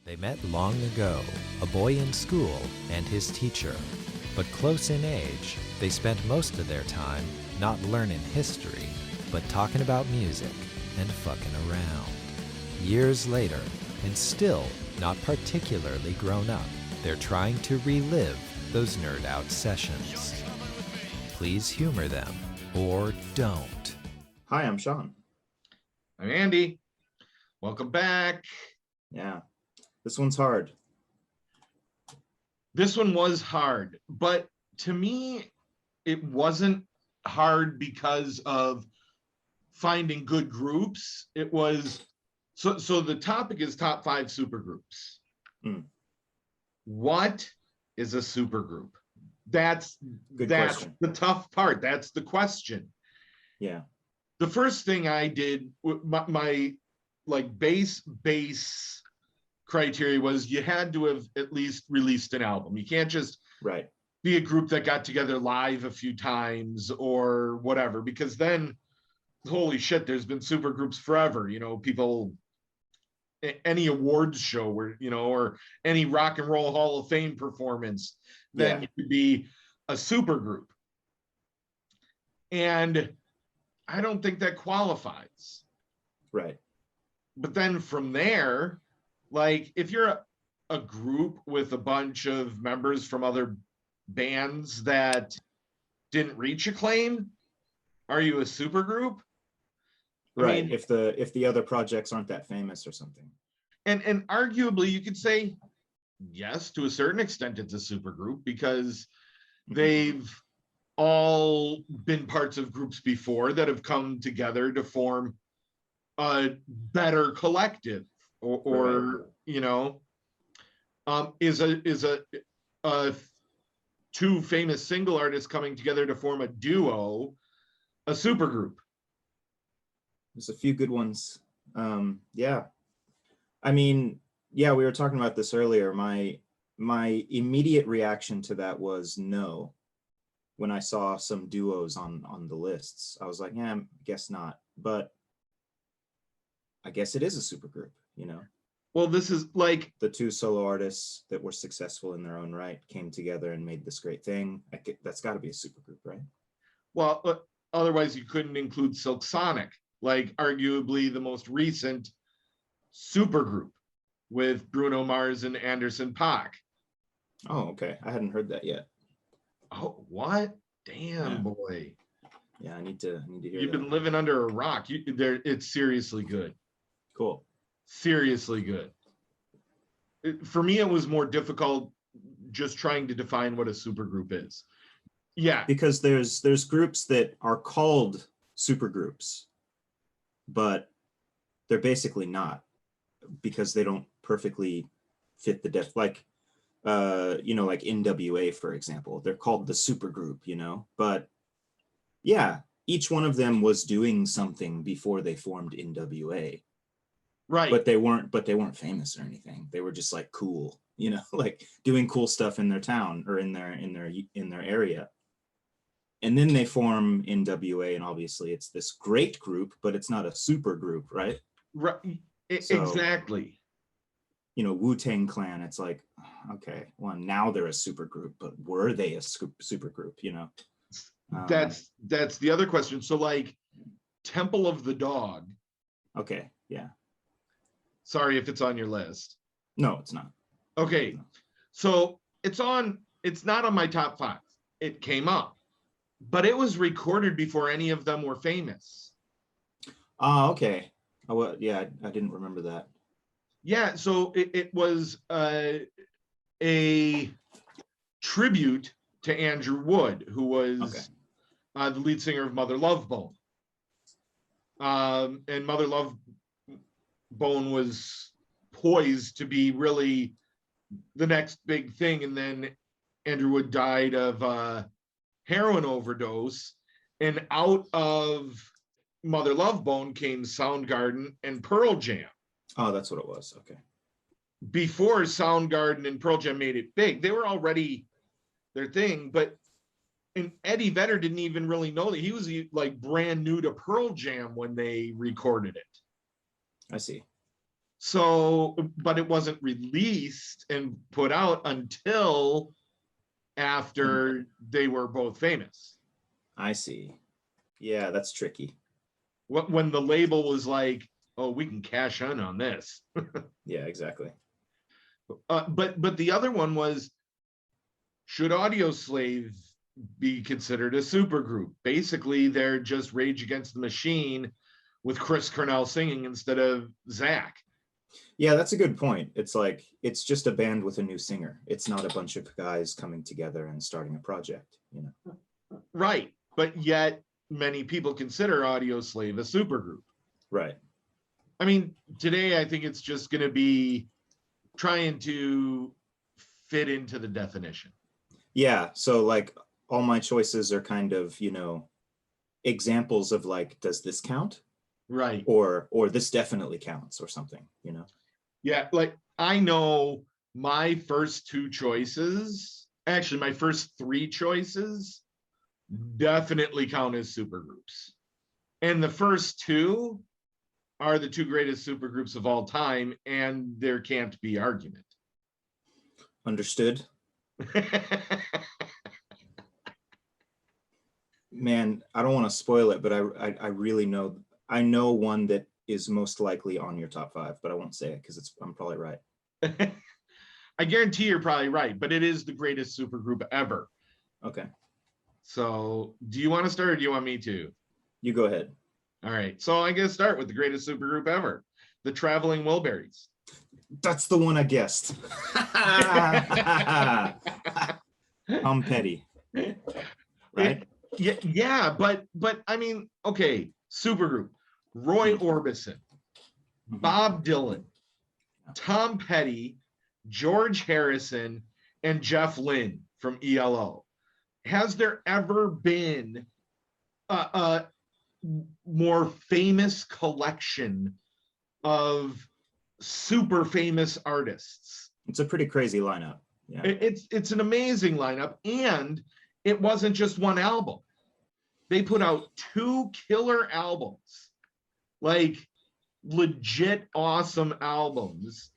They met long ago, a boy in school and his teacher. But close in age, they spent most of their time not learning history, but talking about music and fucking around. Years later, and still not particularly grown up, they're trying to relive those nerd out sessions. Please humor them, or don't. Hi, I'm Sean. I'm Andy. Welcome back. Yeah, this one's hard. This one was hard, but to me, it wasn't hard because of finding good groups. It was, so the topic is top 5 supergroups. What is a supergroup? That's question. the tough part. That's the question. Yeah. The first thing I did, my like base criteria was you had to have at least released an album. You can't just be a group that got together live a few times or whatever, because then, holy shit, there's been supergroups forever. You know, people, any awards show where, you know, or any Rock and Roll Hall of Fame performance, then it could be a supergroup. And I don't think that qualifies. Right. But then from there, like if you're a group with a bunch of members from other bands that didn't reach acclaim, are you a supergroup? Right. I mean, if the other projects aren't that famous or something. And arguably you could say yes, to a certain extent it's a supergroup because they've all been parts of groups before that have come together to form a better collective or you know, is a two famous single artists coming together to form a duo, a supergroup. There's a few good ones. Yeah. I mean, yeah, we were talking about this earlier. My immediate reaction to that was no. When I saw some duos on the lists, I was like, yeah, I guess not. But I guess it is a supergroup, you know? Well, this is like the two solo artists that were successful in their own right came together and made this great thing. That's got to be a supergroup, right? Well, otherwise you couldn't include Silk Sonic, like arguably the most recent supergroup with Bruno Mars and Anderson .Paak. Oh, okay. I hadn't heard that yet. Oh, what? Damn, boy. Yeah, I need to hear You've that. been living under a rock. It's seriously good. Cool. Seriously good. For me, it was more difficult just trying to define what a supergroup is. Yeah. Because there's groups that are called supergroups, but they're basically not, because they don't perfectly fit the like you know, like NWA, for example, they're called the supergroup, you know, but yeah, each one of them was doing something before they formed NWA. Right. But they weren't famous or anything. They were just like cool, you know, like doing cool stuff in their town or in their area. And then they form NWA, and obviously it's this great group, but it's not a super group, right? Right. So, exactly. You know, Wu-Tang Clan, it's like, okay, well, now they're a super group, but were they a super group, you know? That's the other question. So like Temple of the Dog. Okay, yeah. Sorry if it's on your list. No, it's not. Okay, No. so it's not on my top 5. It came up, but it was recorded before any of them were famous. Okay. Oh, well, yeah, I didn't remember that. Yeah, so it was a tribute to Andrew Wood, who was the lead singer of Mother Love Bone. And Mother Love Bone was poised to be really the next big thing, and then Andrew Wood died of heroin overdose, and out of Mother Love Bone came Soundgarden and Pearl Jam. Oh, that's what it was. Okay. Before Soundgarden and Pearl Jam made it big, they were already their thing, and Eddie Vedder didn't even really know that. He was like brand new to Pearl Jam when they recorded it. I see. So, but it wasn't released and put out until after they were both famous. I see. Yeah, that's tricky. When the label was like, oh, we can cash in on this. Yeah, exactly. But the other one was, should Audioslave be considered a supergroup? Basically, they're just Rage Against the Machine with Chris Cornell singing instead of Zach. Yeah, that's a good point. It's like, it's just a band with a new singer. It's not a bunch of guys coming together and starting a project, you know? Right. But yet many people consider Audioslave a supergroup. Right. I mean, today I think it's just going to be trying to fit into the definition. Yeah. So like all my choices are kind of, you know, examples of like, does this count? Right. Or this definitely counts or something, you know? Yeah. Like I know my first two choices, actually my first three choices definitely count as supergroups. And the first two are the two greatest supergroups of all time, and there can't be argument. Understood. Man, I don't want to spoil it, but I really know, I know one that is most likely on your top 5, but I won't say it because I'm probably right. I guarantee you're probably right, but it is the greatest supergroup ever. Okay. So do you want to start or do you want me to? You go ahead. All right. So I guess start with the greatest supergroup ever, the Traveling Wilburys. That's the one I guessed. I'm petty. Right? Yeah, but I mean, okay, supergroup. Roy Orbison, Bob Dylan, Tom Petty, George Harrison, and Jeff Lynne from ELO. Has there ever been a more famous collection of super famous artists? It's a pretty crazy lineup. Yeah. It's an amazing lineup, and it wasn't just one album. They put out 2 killer albums, like legit awesome albums.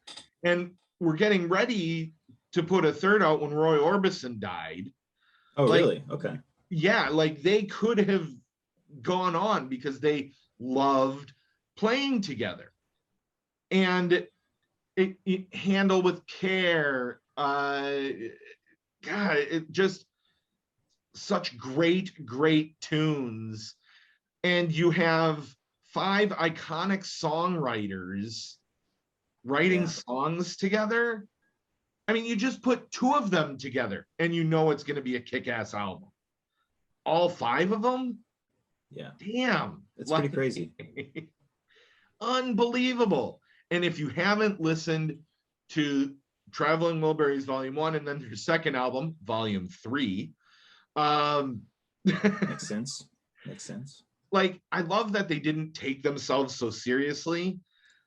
And we're getting ready to put a third out when Roy Orbison died. Oh, like, really? Okay. Yeah, like they could have gone on because they loved playing together. And it Handle with Care. God, it just such great tunes. And you have 5 iconic songwriters writing songs together. I mean, you just put 2 of them together and you know it's going to be a kick-ass album. All 5 of them? Yeah. Damn. It's pretty crazy. Unbelievable. And if you haven't listened to Traveling Wilburys Volume 1 and then their second album, Volume 3, makes sense. Like, I love that they didn't take themselves so seriously.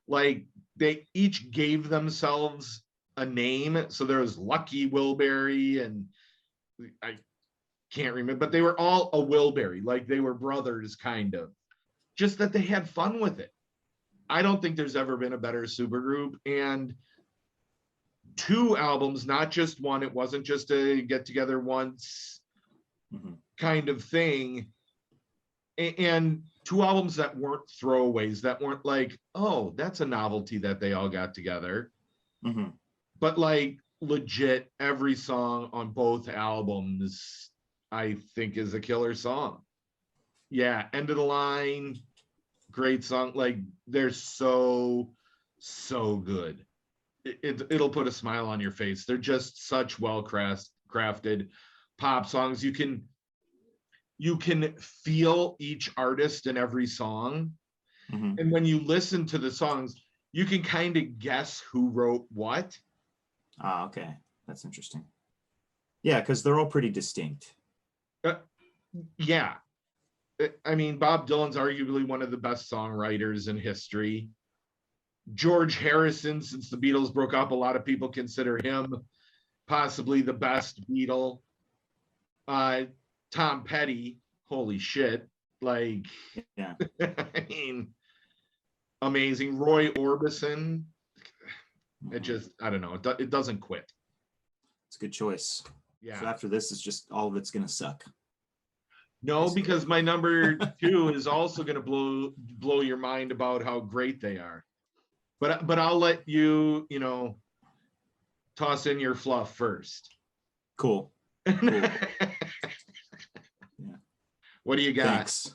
Like, they each gave themselves a name. So there was Lucky Wilbury, and I can't remember, but they were all a Wilbury. Like, they were brothers, kind of. Just that they had fun with it. I don't think there's ever been a better supergroup. And 2 albums, not just one. It wasn't just a get together once kind of thing. And 2 albums that weren't throwaways, that weren't like, oh, that's a novelty that they all got together. But like legit, every song on both albums, I think, is a killer song. Yeah, End of the Line, great song. Like, they're so good. It'll put a smile on your face. They're just such well crafted pop songs. You can feel each artist in every song. And when you listen to the songs, you can kind of guess who wrote what. Ah, okay. That's interesting. Yeah, because they're all pretty distinct. Yeah. I mean, Bob Dylan's arguably one of the best songwriters in history. George Harrison, since the Beatles broke up, a lot of people consider him possibly the best Beatle. Tom Petty, holy shit. Like, yeah. I mean, amazing. Roy Orbison, It just, I don't know. It doesn't quit. It's a good choice. Yeah. So after this, it's just all of it's gonna suck. No, because my number 2 is also going to blow your mind about how great they are. But I'll let you, toss in your fluff first. Cool. Yeah. What do you got? Thanks.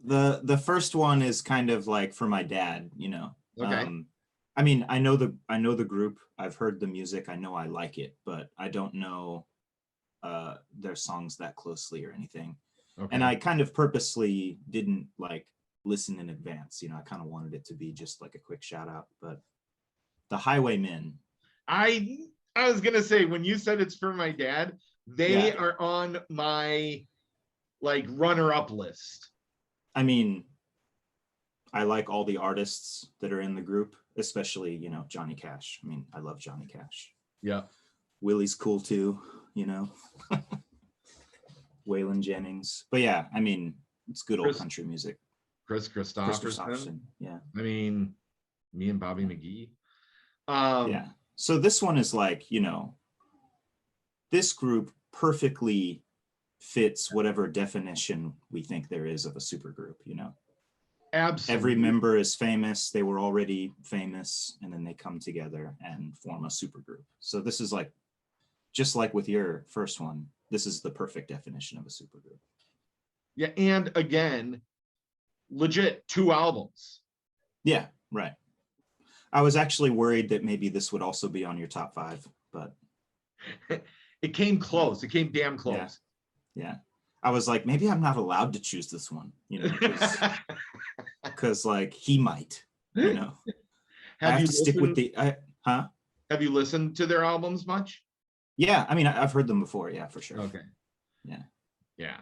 The first one is kind of like for my dad, Okay. I mean, I know the group. I've heard the music. I know I like it, but I don't know their songs that closely or anything. Okay. And I kind of purposely didn't like listen in advance. I kind of wanted it to be just like a quick shout out. But the Highwaymen. I was gonna say, when you said it's for my dad, they are on my like runner-up list. I mean, I like all the artists that are in the group, especially, Johnny Cash. I mean, I love Johnny Cash. Yeah. Willie's cool too, Waylon Jennings. But yeah, I mean, it's good old country music. Chris Christopherson. Yeah. I mean, me and Bobby McGee. Yeah. So this one is like, this group perfectly fits whatever definition we think there is of a supergroup, Absolutely. Every member is famous. They were already famous, and then they come together and form a supergroup. So this is like, just like with your first one, this is the perfect definition of a supergroup. Yeah, and again, legit 2 albums. Yeah, right. I was actually worried that maybe this would also be on your top 5, but it came close. It came damn close. Yeah. I was like, maybe I'm not allowed to choose this one, because like he might, I have to stick with the Have you listened to their albums much? Yeah, I mean, I've heard them before. Yeah, for sure. Okay. Yeah.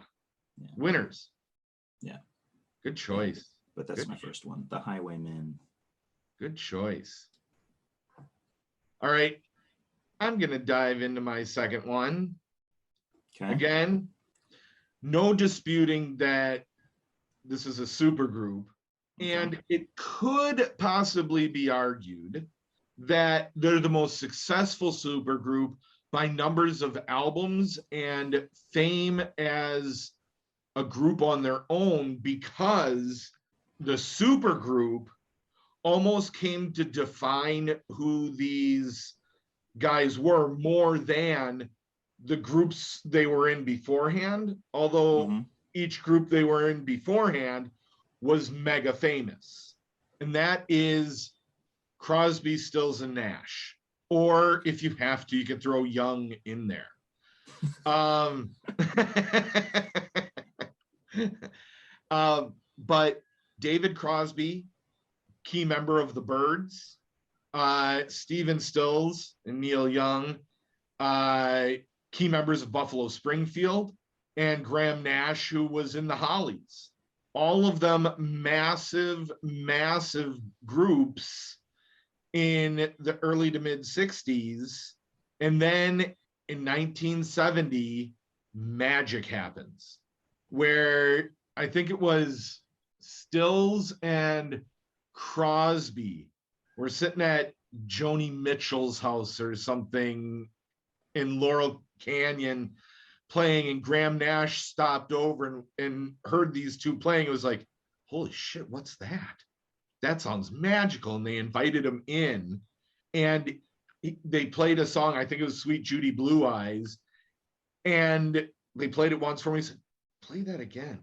Winners. Yeah. Good choice. Yeah, but that's my first one, The Highwaymen. Good choice. All right. I'm going to dive into my second one. Okay. Again, no disputing that this is a supergroup. Okay. And it could possibly be argued that they're the most successful supergroup by numbers of albums and fame as a group on their own, because the supergroup almost came to define who these guys were more than the groups they were in beforehand, although each group they were in beforehand was mega famous. And that is Crosby, Stills, and Nash. Or if you have to, you can throw Young in there. But David Crosby, key member of the Byrds, Stephen Stills and Neil Young, key members of Buffalo Springfield, and Graham Nash, who was in the Hollies. All of them massive, massive groups in the early to mid 60s. And then in 1970, magic happens, where I think it was Stills and Crosby were sitting at Joni Mitchell's house or something in Laurel Canyon playing, and Graham Nash stopped over and heard these two playing. It was like, holy shit, what's that? That sounds magical. And they invited him in, and they played a song. I think it was Sweet Judy Blue Eyes. And they played it once for me. He said, play that again.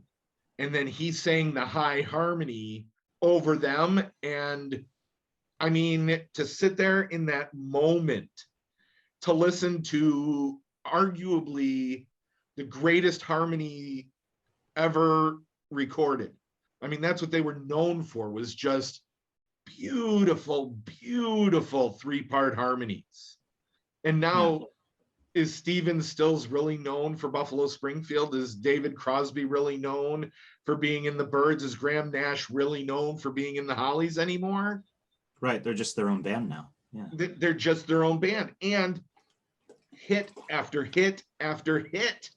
And then he sang the high harmony over them. And I mean, to sit there in that moment, to listen to arguably the greatest harmony ever recorded. I mean, that's what they were known for, was just beautiful, beautiful 3-part harmonies. And now, is Stephen Stills really known for Buffalo Springfield? Is David Crosby really known for being in the Byrds? Is Graham Nash really known for being in the Hollies anymore? Right, they're just their own band now. Yeah, they're just their own band, and hit after hit after hit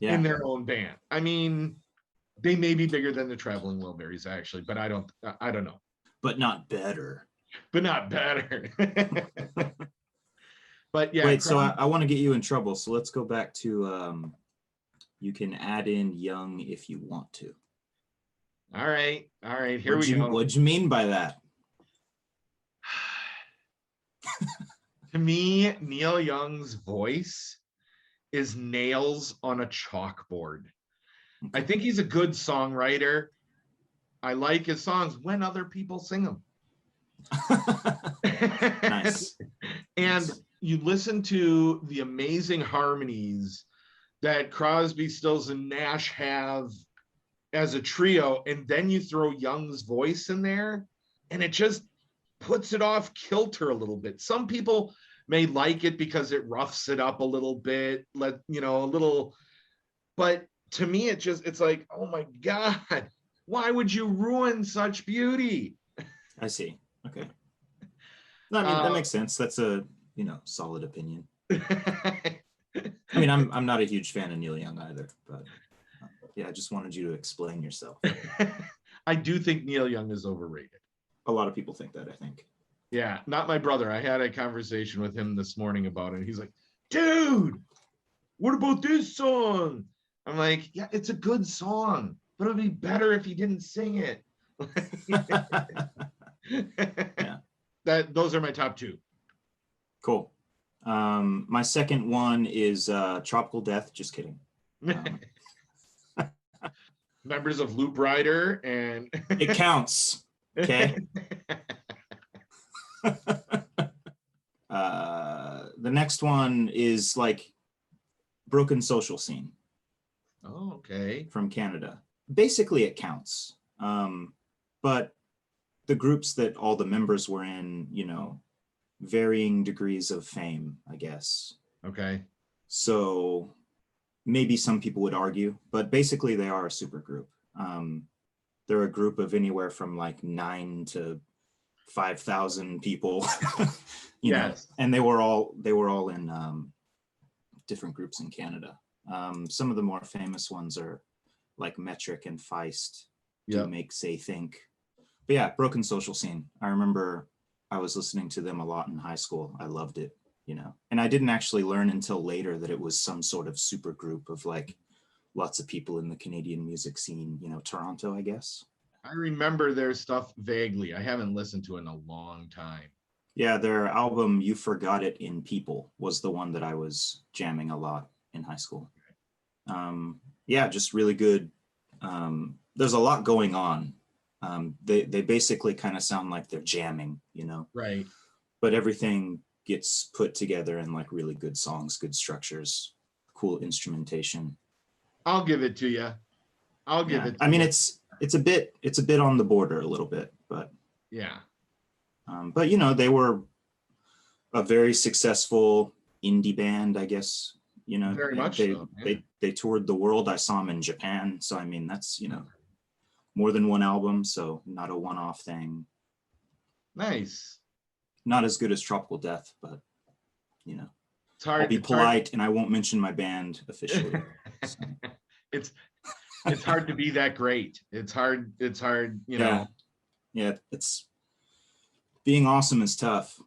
in their own band. I mean, they may be bigger than the Traveling Wilburys, actually, but I don't know. but not better. But not better. But yeah. Wait, so I want to get you in trouble. So let's go back to you can add in young if you want to. All right. Here we go. What'd you mean by that? To me, Neil Young's voice is nails on a chalkboard. I think he's a good songwriter. I like his songs when other people sing them. Nice. And you listen to the amazing harmonies that Crosby, Stills, and Nash have as a trio, and then you throw Young's voice in there, and it just puts it off kilter a little bit. Some people may like it because it roughs it up a little bit, a little, but to me, it's like, oh my God, why would you ruin such beauty? I see. Okay. No, I mean, that makes sense. That's a, solid opinion. I mean, I'm not a huge fan of Neil Young either, but yeah, I just wanted you to explain yourself. I do think Neil Young is overrated. A lot of people think that, I think. Yeah, not my brother. I had a conversation with him this morning about it. He's like, dude, what about this song? I'm like, yeah, it's a good song, but it'd be better if he didn't sing it. Yeah. Those are my top two. Cool. My second one is Tropical Death. Just kidding. Members of Loop Rider and it counts. Okay. The next one is like Broken Social Scene. Oh, okay. From Canada. Basically, it counts. But the groups that all the members were in, varying degrees of fame, I guess. Okay. So maybe some people would argue, but basically they are a supergroup. They're a group of anywhere from like 9 to 5,000 people. you know, and they were all in different groups in Canada. Some of the more famous ones are like Metric and Feist. Do Make Say Think. But yeah, Broken Social Scene. I remember I was listening to them a lot in high school. I loved it, and I didn't actually learn until later that it was some sort of super group of like lots of people in the Canadian music scene, Toronto, I guess. I remember their stuff vaguely. I haven't listened to it in a long time. Yeah, their album You Forgot It in People was the one that I was jamming a lot in high school. Yeah, just really good. There's a lot going on. They basically kind of sound like they're jamming, Right. But everything gets put together in like really good songs, good structures, cool instrumentation. I'll give it to you. I'll give it to I mean, you. it's a bit on the border a little bit, but yeah. But they were a very successful indie band, I guess. Very much so. Yeah. They toured the world. I saw them in Japan, so I mean that's more than one album, so not a one-off thing. Nice. Not as good as Tropical Death, but it's hard. I'll be polite and I won't mention my band officially. So. It's hard to be that great. It's hard. Yeah, it's being awesome is tough.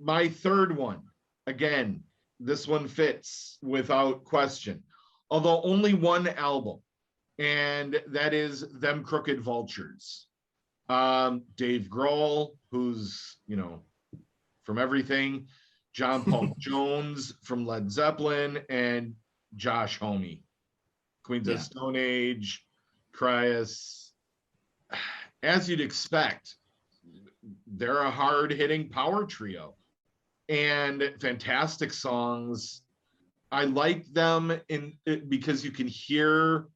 My third one, again, this one fits without question, although only one album, and that is Them Crooked Vultures. Dave Grohl, who's from everything, John Paul Jones from Led Zeppelin, and Josh Homme, Queens of Stone Age, Cryus. As you'd expect, they're a hard-hitting power trio and fantastic songs. I like them because you can hear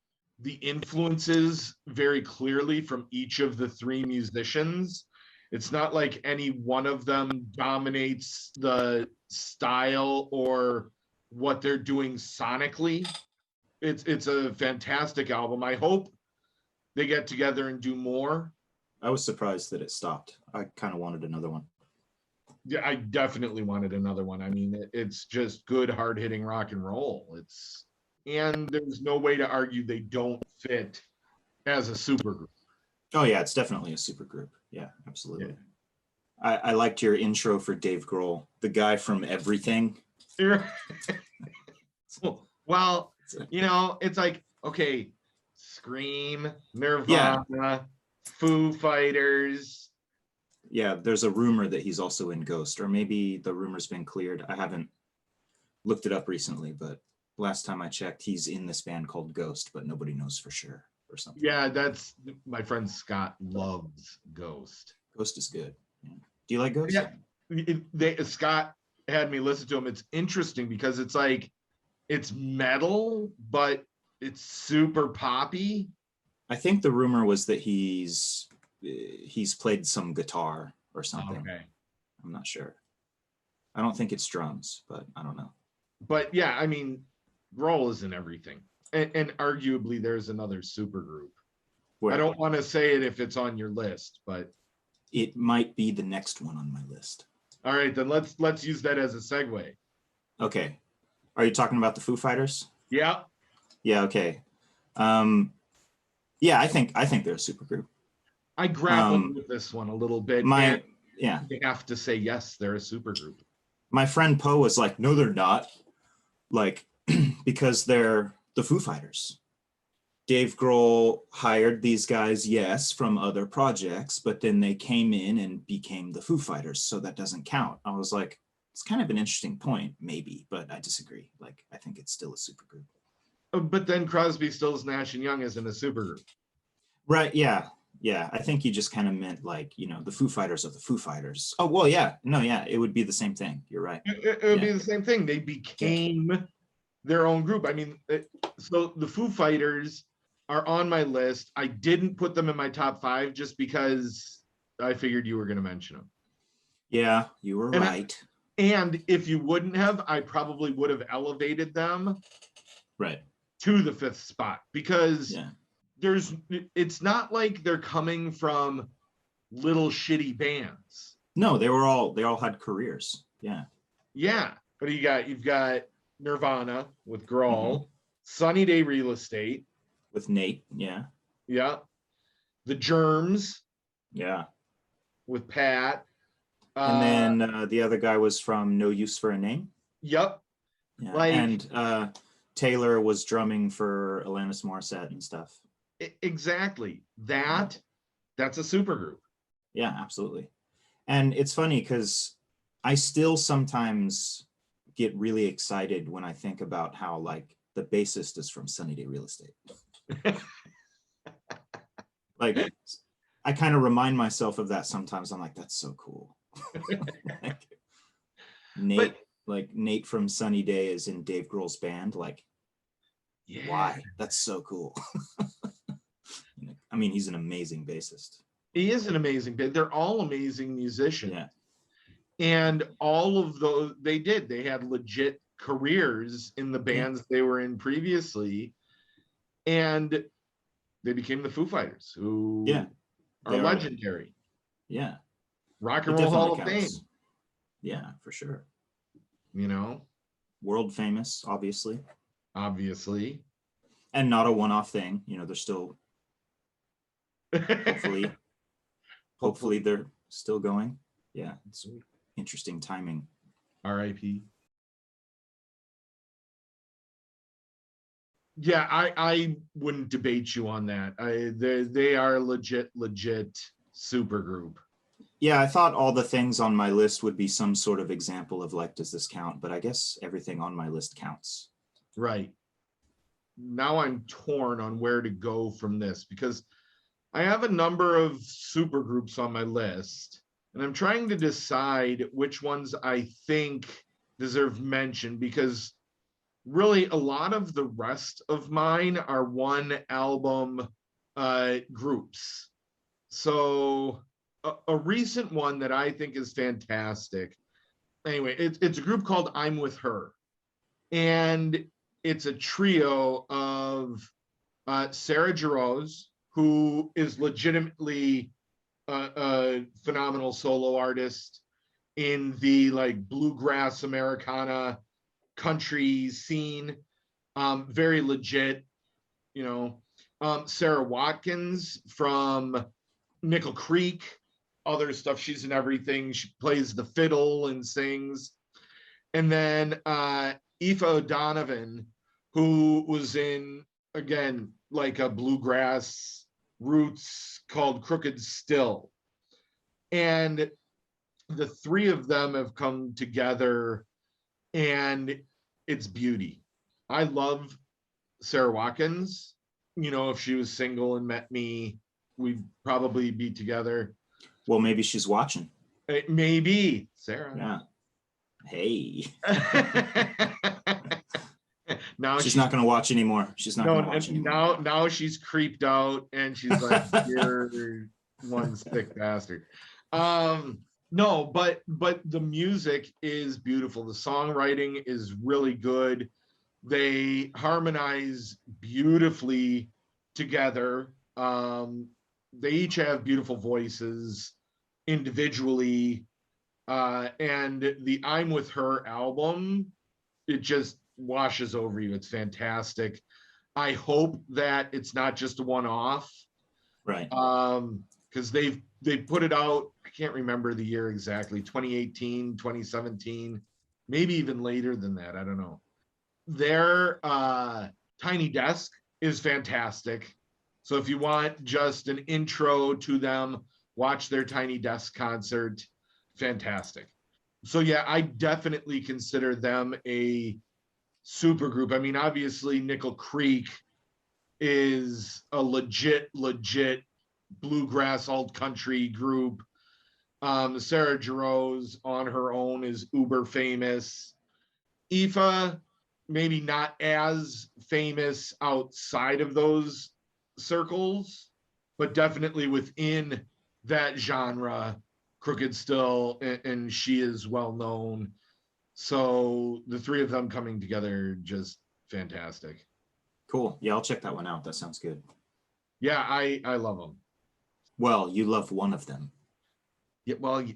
the influences very clearly from each of the three musicians. It's not like any one of them dominates the style or what they're doing sonically. It's a fantastic album. I hope they get together and do more. I was surprised that it stopped. I kind of wanted another one. Yeah, I definitely wanted another one. I mean, it's just good, hard-hitting rock and roll. And there's no way to argue they don't fit as a supergroup. Oh yeah, it's definitely a supergroup. Yeah, absolutely. Yeah. I liked your intro for Dave Grohl, the guy from everything. Well, it's like, okay, Scream, Nirvana, Foo Fighters. Yeah, there's a rumor that he's also in Ghost, or maybe the rumor's been cleared. I haven't looked it up recently, but last time I checked, he's in this band called Ghost, but nobody knows for sure or something. Yeah, that's my friend Scott loves Ghost. Ghost is good. Yeah. Do you like Ghost? Yeah, Scott had me listen to him. It's interesting because it's like, it's metal, but it's super poppy. I think the rumor was that he's played some guitar or something. Okay. I'm not sure. I don't think it's drums, but I don't know. But yeah, I mean, Grohl is in everything. And arguably there's another supergroup. I don't want to say it if it's on your list, but it might be the next one on my list. All right, then let's use that as a segue. Okay. Are you talking about the Foo Fighters? Yeah. Yeah, okay. Yeah, I think they're a supergroup. I grappled with this one a little bit. You have to say yes, they're a supergroup. My friend Poe was like, no, they're not. Like, because they're the Foo Fighters. Dave Grohl hired these guys, yes, from other projects, but then they came in and became the Foo Fighters, so that doesn't count. I was like, it's kind of an interesting point, maybe, but I disagree. Like, I think it's still a supergroup. But then Crosby, Stills, Nash and Young isn't a supergroup. Right, yeah. Yeah, I think you just kind of meant like, the Foo Fighters are the Foo Fighters. Oh, well, yeah. No, yeah, it would be the same thing. You're right. It would be the same thing. They became their own group. I mean, so the Foo Fighters are on my list. I didn't put them in my top 5 just because I figured you were going to mention them. Yeah, you were right. And if you wouldn't have, I probably would have elevated them to the 5th spot because it's not like they're coming from little shitty bands. No, they all had careers. Yeah. Yeah. But you've got Nirvana with Grohl, Sunny Day Real Estate with Nate. Yeah. Yeah. The Germs. Yeah. With Pat. And then the other guy was from No Use for a Name. Yep. Yeah. And Taylor was drumming for Alanis Morissette and stuff. Exactly. That's a supergroup. Yeah, absolutely. And it's funny because I still sometimes get really excited when I think about how like the bassist is from Sunny Day Real Estate. Like I kind of remind myself of that sometimes. I'm like, that's so cool. Nate from Sunny Day is in Dave Grohl's band. Like, why? That's so cool. I mean, he's an amazing bassist. He is an amazing bassist. They're all amazing musicians. Yeah. And all of those, they had legit careers in the bands they were in previously. And they became the Foo Fighters, who are legendary. Yeah. Rock and Roll Hall of Fame. Yeah, for sure. World famous, obviously. And not a one-off thing. They're still hopefully they're still going. Yeah, it's interesting timing. R.I.P. Yeah, I wouldn't debate you on that. They are legit super group. Yeah, I thought all the things on my list would be some sort of example of like, does this count? But I guess everything on my list counts. Right. Now I'm torn on where to go from this because I have a number of super groups on my list and I'm trying to decide which ones I think deserve mention because really a lot of the rest of mine are one album groups. So a recent one that I think is fantastic. Anyway, it's a group called I'm With Her. And it's a trio of Sarah Jarosz, who is legitimately a phenomenal solo artist in the like bluegrass Americana country scene. Very legit, Sarah Watkins from Nickel Creek, other stuff. She's in everything. She plays the fiddle and sings. And then Aoife O'Donovan, who was in, again, like a bluegrass roots called Crooked Still. And the three of them have come together and it's beauty. I love Sarah Watkins. You know, if she was single and met me, we'd probably be together. Well, maybe she's watching. Maybe, Sarah. Yeah. Hey. Now she's not going to watch anymore. She's not going to watch anymore. Now she's creeped out and she's like, you're one sick bastard. No, but the music is beautiful. The songwriting is really good. They harmonize beautifully together. They each have beautiful voices individually. And the I'm With Her album, it just washes over you. It's fantastic. I hope that it's not just a one-off. Right. Because they've put it out, I can't remember the year exactly, 2018, 2017, maybe even later than that. I don't know. Their Tiny Desk is fantastic. So if you want just an intro to them, watch their Tiny Desk concert. Fantastic. So yeah, I definitely consider them a supergroup. I mean, obviously Nickel Creek is a legit bluegrass alt country group. Sarah Jarosz on her own is uber famous. Aoife, maybe not as famous outside of those circles, but definitely within that genre, Crooked Still, and she is well known. So the three of them coming together, just fantastic. Cool. Yeah, I'll check that one out. That sounds good. Yeah, I love them. Well, you love one of them. Yeah, well,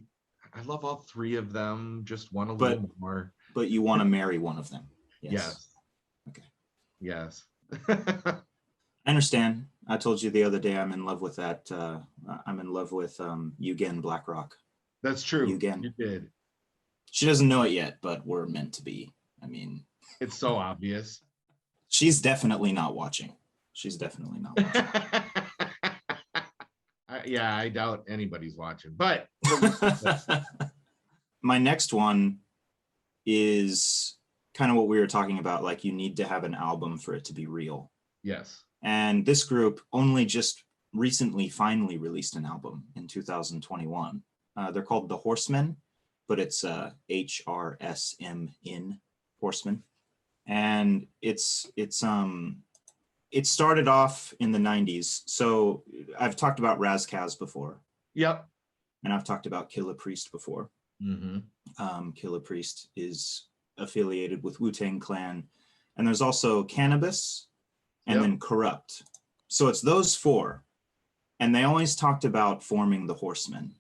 I love all three of them, just one a little more. But you want to marry one of them. Yes. Okay. Yes. I understand. I told you the other day I'm in love with that. I'm in love with Eugen Blackrock. That's true. Eugen. You did. She doesn't know it yet, but we're meant to be. I mean, it's so obvious. She's definitely not watching. She's definitely not watching. Yeah, I doubt anybody's watching, but my next one is kind of what we were talking about. Like, you need to have an album for it to be real. Yes. And this group only just recently finally released an album in 2021. They're called The Horsemen, but it's HRSMN, Horsemen. And it started off in the 90s. So I've talked about Raz Kaz before. Yep. And I've talked about Killah Priest before. Mm-hmm. Killah Priest is affiliated with Wu-Tang Clan. And there's also Cannabis and then Corrupt. So it's those four. And they always talked about forming the Horsemen.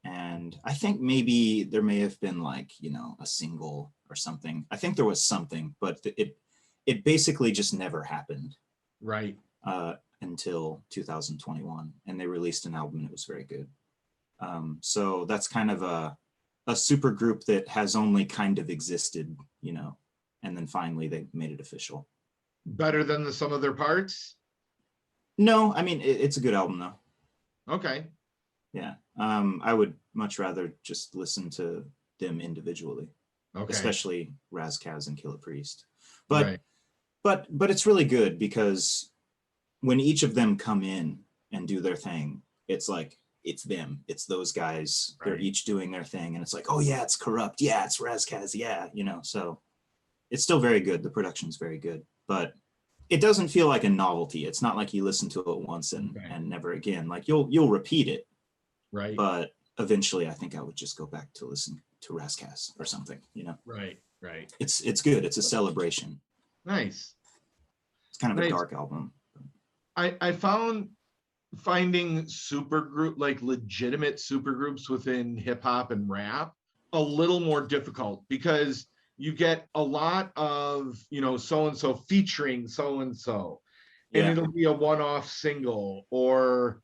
And I think maybe there may have been like, a single or something. I think there was something, but it basically just never happened. Right. Until 2021. And they released an album and it was very good. So that's kind of a super group that has only kind of existed, and then finally they made it official. Better than the sum of their parts? No, I mean, it's a good album though. Okay. Yeah. I would much rather just listen to them individually. Okay. Especially Raz Kaz and Killah Priest. But right. but it's really good because when each of them come in and do their thing, it's like, it's them, it's those guys. Right. They're each doing their thing, and it's like, oh yeah, it's Corrupt, yeah, it's Raz Kaz, yeah, so it's still very good. The production's very good, but it doesn't feel like a novelty. It's not like you listen to it once and never again. Like you'll repeat it, right? But eventually, I think I would just go back to listen to Raz Kaz or something, Right. It's good. It's a celebration. Nice. It's kind of a dark album. I finding supergroup, like legitimate supergroups within hip hop and rap, a little more difficult because you get a lot of, so-and-so featuring so-and-so, and it'll be a one-off single, or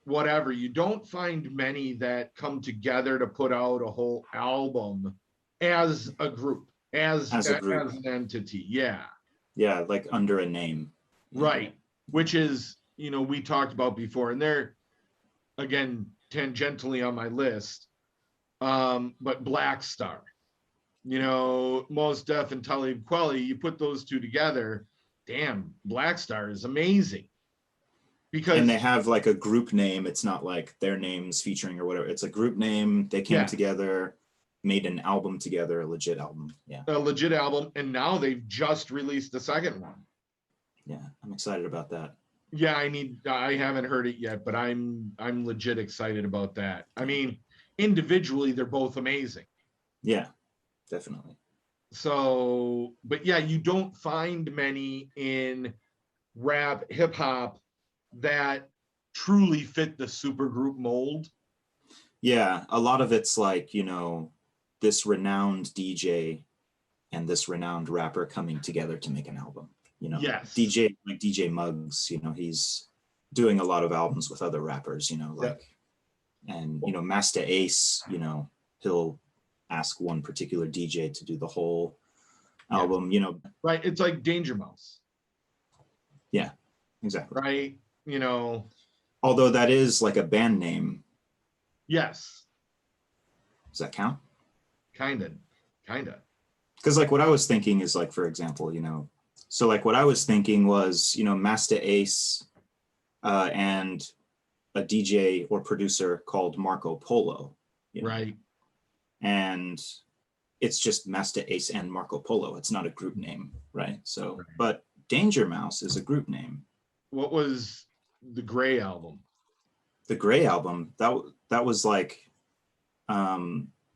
whatever. You don't find many that come together to put out a whole album as a group, as an entity. Yeah. Yeah, like under a name. Right. Which is, we talked about before, and they're, again, tangentially on my list. But Black Star, Mos Def and Talib Kweli, you put those two together, damn, Black Star is amazing. And they have like a group name. It's not like their names featuring or whatever. It's a group name. They came together, made an album together, a legit album. Yeah. A legit album. And now they've just released the second one. Yeah, I'm excited about that. Yeah, I haven't heard it yet, but I'm legit excited about that. I mean, individually, they're both amazing. Yeah, definitely. So, but yeah, you don't find many in rap, hip hop that truly fit the supergroup mold. Yeah, a lot of it's like, this renowned DJ and this renowned rapper coming together to make an album. Yes. DJ Muggs, he's doing a lot of albums with other rappers, and Masta Ace, he'll ask one particular DJ to do the whole album, Right. It's like Danger Mouse. Yeah, exactly. Right. Although that is like a band name. Yes. Does that count? Kind of. Because like what I was thinking is like, for example, so like what I was thinking was, Masta Ace and a DJ or producer called Marco Polo. Right. And it's just Masta Ace and Marco Polo. It's not a group name, right? So, but Danger Mouse is a group name. What was the Gray album? The Gray album, that was like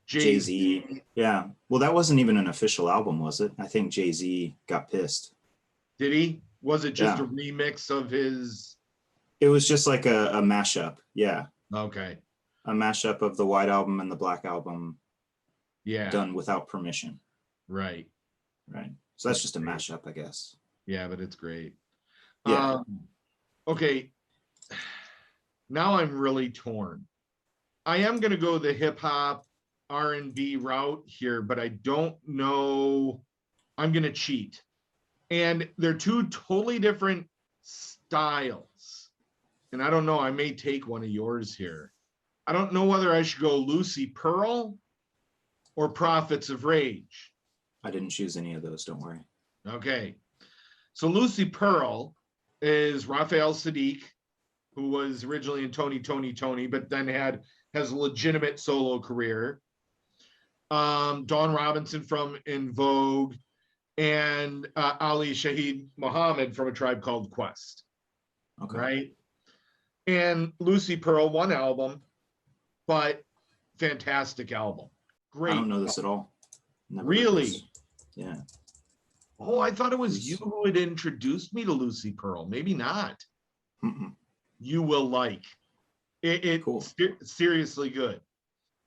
Jay-Z. Yeah. Well, that wasn't even an official album, was it? I think Jay-Z got pissed. Did he? Was it just a remix of his? It was just like a mashup. Yeah. Okay. A mashup of the White Album and the Black Album. Yeah. Done without permission. Right. So that's just a mashup, I guess. Yeah, but it's great. Yeah. Okay. Now I'm really torn. I am going to go the hip hop R&B route here, but I don't know. I'm going to cheat. And they're two totally different styles. And I don't know, I may take one of yours here. I don't know whether I should go Lucy Pearl or Prophets of Rage. I didn't choose any of those, don't worry. Okay. So Lucy Pearl is Raphael Sadiq, who was originally in Tony, but then has a legitimate solo career. Dawn Robinson from In Vogue, and Ali Shaheed Muhammad from A Tribe Called Quest. Okay. Right? And Lucy Pearl, one album, but fantastic album. Great. I don't know this at all. Really? Yeah. Oh, I thought it was you who had introduced me to Lucy Pearl. Maybe not. Mm-mm. You will like it. Cool. Seriously good.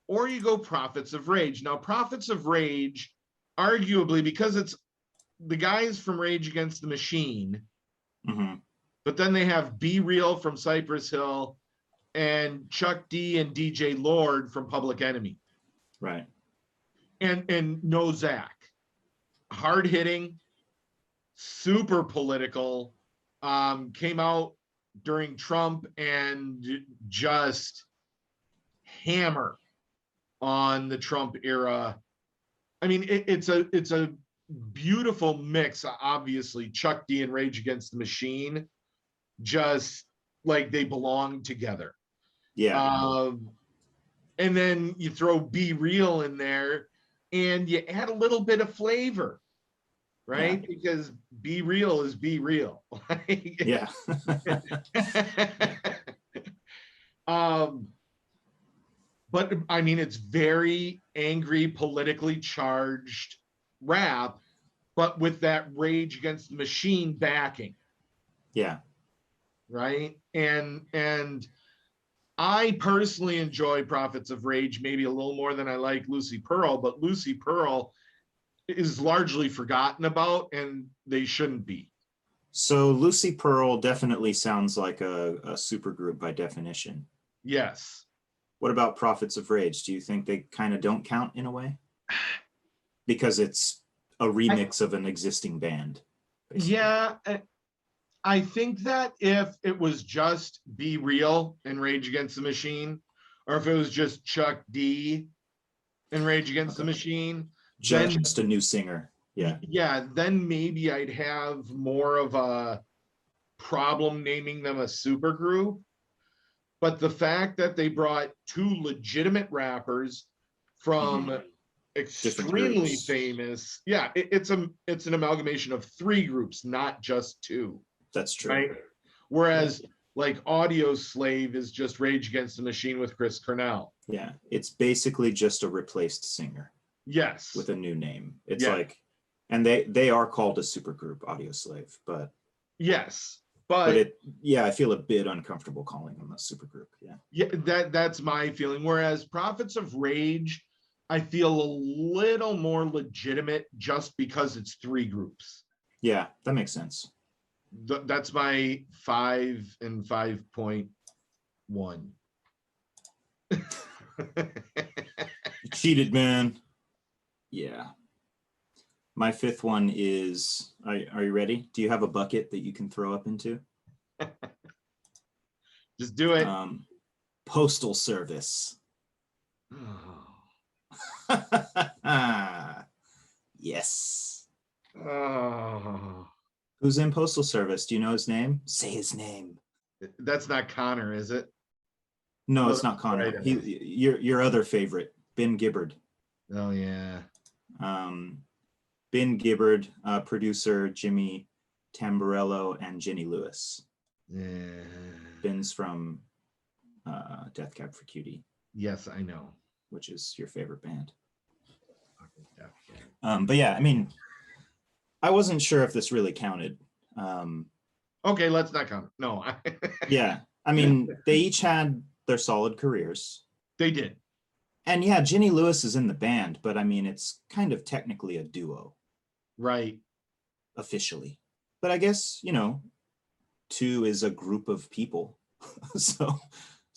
Or you go Prophets of Rage. Now, Prophets of Rage, arguably, because it's the guys from Rage Against the Machine, but then they have Be Real from Cypress Hill and Chuck D and DJ Lord from Public Enemy. Right. And No Zach. Hard hitting, super political, came out during Trump and just hammer on the Trump era. I mean, it's a beautiful mix. Obviously, Chuck D and Rage Against the Machine, just like they belong together. Yeah. And then you throw Be Real in there, and you add a little bit of flavor, right? Yeah. Because Be Real is Be Real. Yeah. But I mean, it's very angry, politically charged rap, but with that Rage Against the Machine backing. Yeah. Right. And I personally enjoy Prophets of Rage maybe a little more than I like Lucy Pearl, but Lucy Pearl is largely forgotten about, and they shouldn't be. So Lucy Pearl definitely sounds like a supergroup by definition. Yes. What about Prophets of Rage? Do you think they kind of don't count in a way? Because it's a remix of an existing band. Basically. Yeah. I think that if it was just Be Real and Rage Against the Machine, or if it was just Chuck D and Rage Against the Machine, just a new singer. Yeah. Yeah, then maybe I'd have more of a problem naming them a supergroup. But the fact that they brought two legitimate rappers from extremely famous, it's an amalgamation of three groups, not just two. That's true. Right? Whereas like Audio Slave is just Rage Against the Machine with Chris Cornell. Yeah, it's basically just a replaced singer. Yes. With a new name. It's like, and they are called a supergroup, Audio Slave, but yes. But it, I feel a bit uncomfortable calling them a supergroup. Yeah, that's my feeling. Whereas Prophets of Rage, I feel a little more legitimate just because it's three groups. Yeah, that makes sense. That's my 5 and 5.1. You cheated, man. Yeah. My fifth one is, are you ready? Do you have a bucket that you can throw up into? Just do it. Postal Service. Yes. Who's in Postal Service? Do you know his name? Say his name. That's not Connor, is it? No, it's not Connor. Right. Your other favorite, Ben Gibbard. Oh yeah. Ben Gibbard, producer Jimmy Tamborello, and Jenny Lewis. Yeah. Ben's from Death Cab for Cutie. Yes, I know. Which is your favorite band. But yeah, I mean, I wasn't sure if this really counted. Okay, let's not count. No. Yeah, I mean, they each had their solid careers. They did. And yeah, Jenny Lewis is in the band, but I mean, it's kind of technically a duo. Right. Officially. But I guess, you know, two is a group of people. so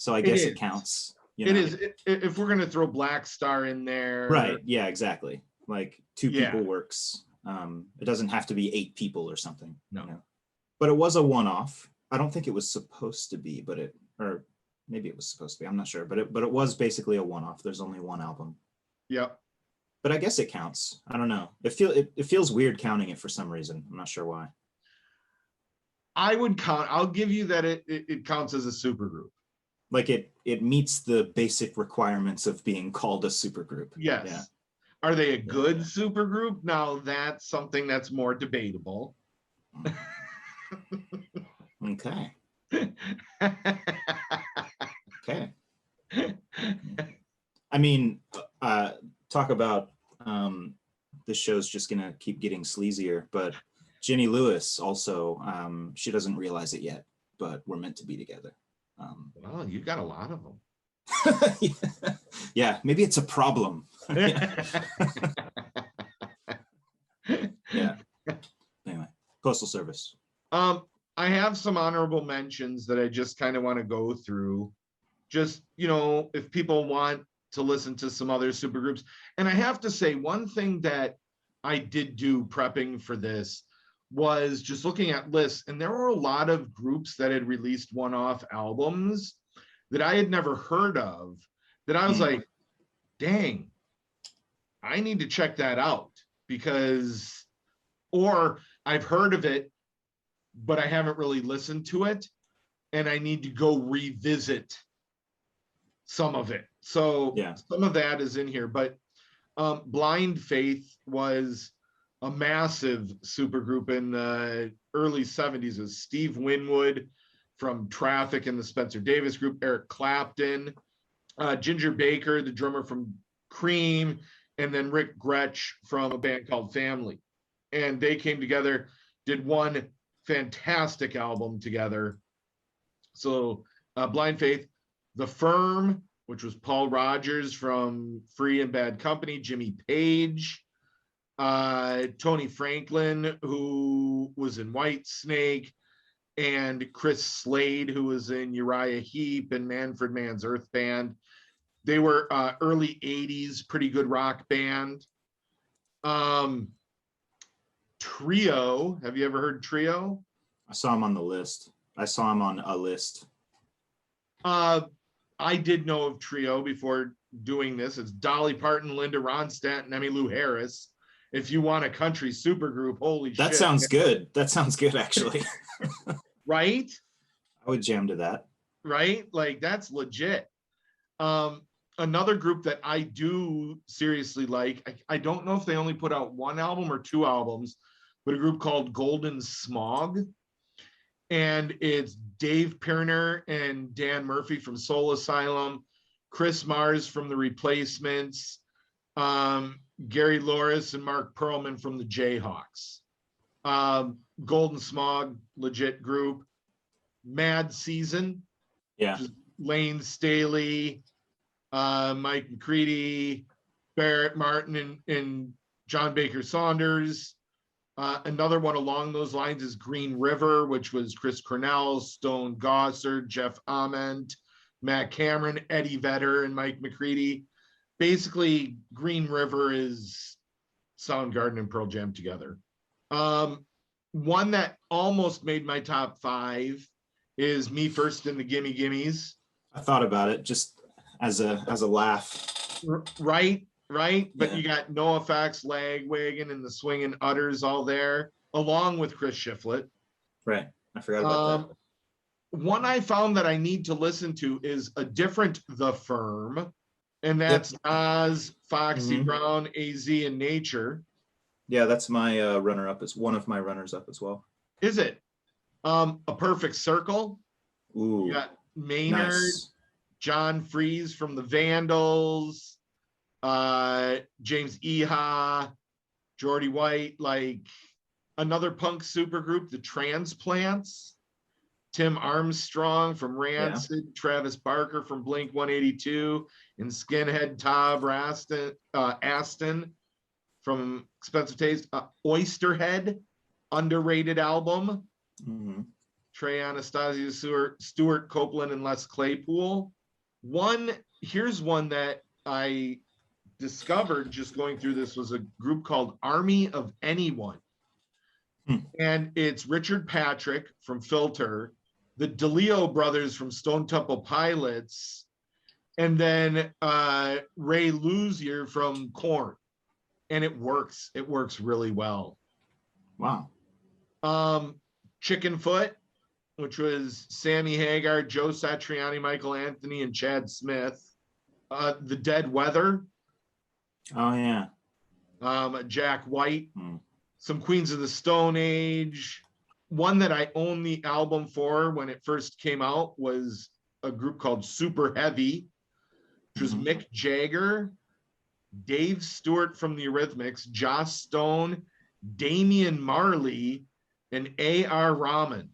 I guess it counts. You know? It is. If we're going to throw Black Star in there. Right. Yeah, exactly. Like two people works. It doesn't have to be 8 people or something. No. You know? But it was a one-off. I don't think it was supposed to be, or maybe it was supposed to be. I'm not sure. But it was basically a one-off. There's only one album. Yep. But I guess it counts. I don't know. It feels weird counting it for some reason. I'm not sure why. I would count. I'll give you that it counts as a supergroup. Like it meets the basic requirements of being called a supergroup. Yes. Yeah. Are they a good supergroup? Now that's something that's more debatable. Okay. Okay. I mean, talk about this show's just gonna keep getting sleazier, but Jenny Lewis also, she doesn't realize it yet, but we're meant to be together. Well, you've got a lot of them. Yeah, maybe it's a problem. Yeah. Anyway, Postal Service. I have some honorable mentions that I just kind of want to go through. Just, you know, if people want to listen to some other supergroups. And I have to say, one thing that I did do prepping for this was just looking at lists, and there were a lot of groups that had released one-off albums that I had never heard of, that I was like, dang, I need to check that out, because, or I've heard of it, but I haven't really listened to it, and I need to go revisit some of it. So some of that is in here, but Blind Faith was a massive supergroup in the early 70s. It was Steve Winwood from Traffic and the Spencer Davis Group, Eric Clapton, Ginger Baker, the drummer from Cream, and then Rick Gretsch from a band called Family. And they came together, did one fantastic album together. So Blind Faith, The Firm, which was Paul Rogers from Free and Bad Company, Jimmy Page, Tony Franklin, who was in Whitesnake, and Chris Slade, who was in Uriah Heep and Manfred Mann's Earth Band. They were early 80s, pretty good rock band. Trio, have you ever heard Trio? I saw him on the list. I saw him on a list. I did know of Trio before doing this. It's Dolly Parton, Linda Ronstadt, and Emmylou Harris. If you want a country supergroup, holy shit. That sounds good. That sounds good, actually. Right? I would jam to that. Right? Like, that's legit. Another group that I do seriously like, I don't know if they only put out one album or two albums, but a group called Golden Smog. And it's Dave Pirner and Dan Murphy from Soul Asylum, Chris Mars from The Replacements, Gary Loris and Mark Perlman from the Jayhawks. Golden Smog, legit group. Mad Season, yeah. Lane Staley, Mike McCready, Barrett Martin, and John Baker Saunders. Another one along those lines is Green River, which was Chris Cornell, Stone Gossard, Jeff Ament, Matt Cameron, Eddie Vedder, and Mike McCready. Basically, Green River is Soundgarden and Pearl Jam together. One that almost made my top 5 is Me First and the Gimme Gimmes. I thought about it just as a laugh. Right. But yeah. You got NoFX, Lagwagon, and the Swingin' Utters all there, along with Chris Shiflett. Right. I forgot about that. One I found that I need to listen to is a different The Firm, and that's Nas, Foxy Brown, AZ, and Nature. Yeah, that's my runner-up. It's one of my runners-up as well. Is it? A Perfect Circle. Ooh. You got Maynard, nice. John Freeze from the Vandals, James Iha, Geordie White, like another punk supergroup, the Transplants, Tim Armstrong from Rancid, Travis Barker from Blink 182, and Skinhead Todd Aston from Expensive Taste. Oysterhead, underrated album. Trey Anastasio, Stuart Copeland, and Les Claypool. Here's one that I discovered just going through this, was a group called Army of Anyone. And it's Richard Patrick from Filter, the DeLeo brothers from Stone Temple Pilots, and then Ray Luzier from Korn. And it works. It works really well. Wow. Chickenfoot, which was Sammy Hagar, Joe Satriani, Michael Anthony, and Chad Smith. The Dead Weather. Oh, yeah. Jack White. Some Queens of the Stone Age. One that I owned the album for when it first came out was a group called Super Heavy, which was Mick Jagger, Dave Stewart from the Eurythmics, Joss Stone, Damian Marley, and A.R. Rahman.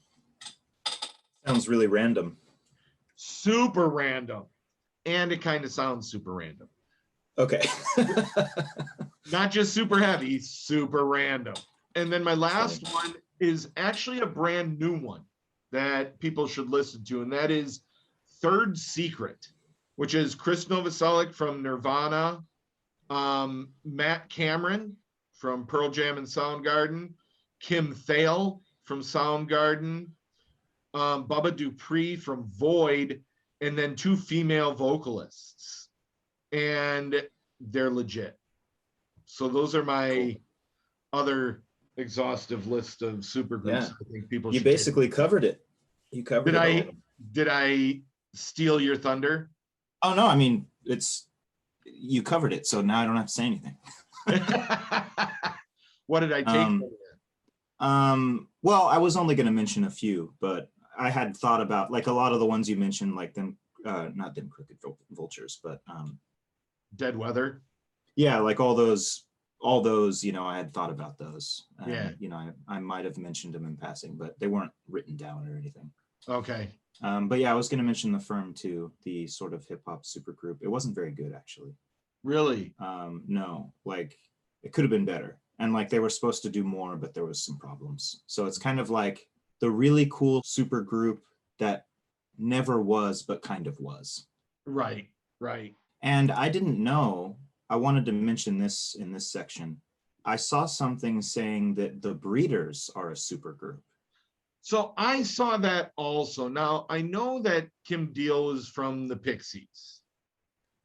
Sounds really random. Super random. And it kind of sounds super random. Okay. Not just super heavy, super random. And then my last one is actually a brand new one that people should listen to, and that is Third Secret, which is Chris Novoselic from Nirvana, Matt Cameron from Pearl Jam and Soundgarden, Kim Thale from Soundgarden, Bubba Dupree from Void, and then 2 female vocalists. And they're legit. So those are my other exhaustive list of supergroups. Yeah. I think people. You basically covered it. You covered it. Did I steal your thunder? Oh no! I mean, you covered it, so now I don't have to say anything. What did I take? Well, I was only going to mention a few, but I had thought about like a lot of the ones you mentioned, like them, not them crooked vultures, but Dead Weather. Yeah, like all those, I had thought about those. Yeah. I might have mentioned them in passing, but they weren't written down or anything. Okay. But yeah, I was going to mention The Firm too, the sort of hip hop supergroup. It wasn't very good, actually. Really? No, like it could have been better. And like they were supposed to do more, but there was some problems. So it's kind of like the really cool super group that never was, but kind of was. Right, right. And I didn't know, I wanted to mention this in this section. I saw something saying that the Breeders are a super group. So I saw that also. Now, I know that Kim Deal is from the Pixies.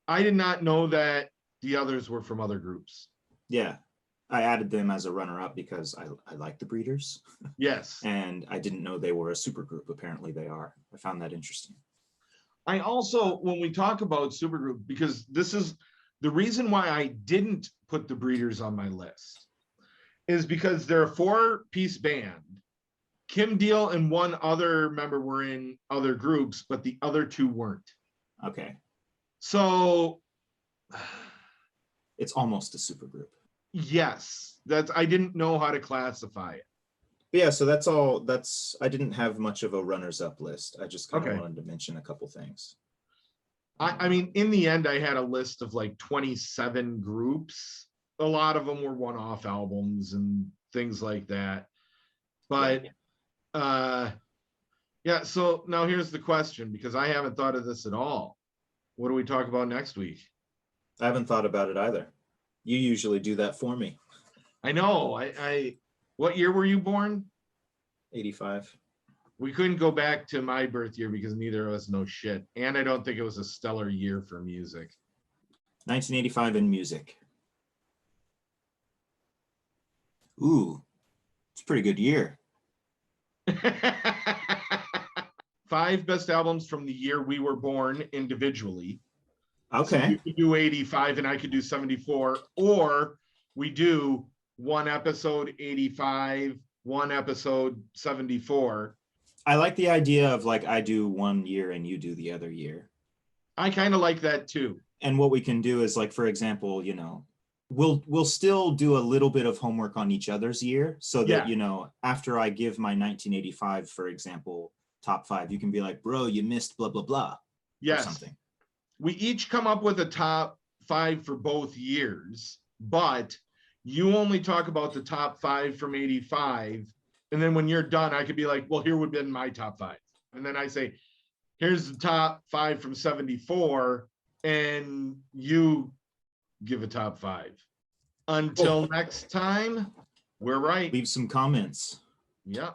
I did not know that the others were from other groups. Yeah, I added them as a runner-up because I like the Breeders. Yes. And I didn't know they were a super group. Apparently they are. I found that interesting. I also, when we talk about supergroup, because this is the reason why I didn't put the Breeders on my list, is because they're a 4-piece band. Kim Deal and one other member were in other groups, but the other 2 weren't. Okay. So it's almost a super group. Yes, I didn't know how to classify it. But yeah, so that's all. I didn't have much of a runners up list. I just kind of wanted to mention a couple things. I mean, in the end, I had a list of like 27 groups. A lot of them were one-off albums and things like that. But yeah, so now here's the question, because I haven't thought of this at all. What do we talk about next week? I haven't thought about it either. You usually do that for me. I know. What year were you born? 85. We couldn't go back to my birth year because neither of us know shit. And I don't think it was a stellar year for music. 1985 in music. Ooh, it's a pretty good year. 5 best albums from the year we were born individually. Okay. So you could do 85 and I could do 74, or we do one episode 85, one episode 74. I like the idea of like I do one year and you do the other year. I kind of like that too. And what we can do is like, for example, you know, we'll still do a little bit of homework on each other's year so that, you know, after I give my 1985, for example, top 5, you can be like, bro, you missed blah, blah, blah. Yes. Or something. We each come up with a top 5 for both years, but you only talk about the top 5 from 85. And then when you're done, I could be like, well, here would have been my top 5. And then I say, here's the top 5 from 74. And you give a top 5. Until next time, we're right. Leave some comments. Yeah.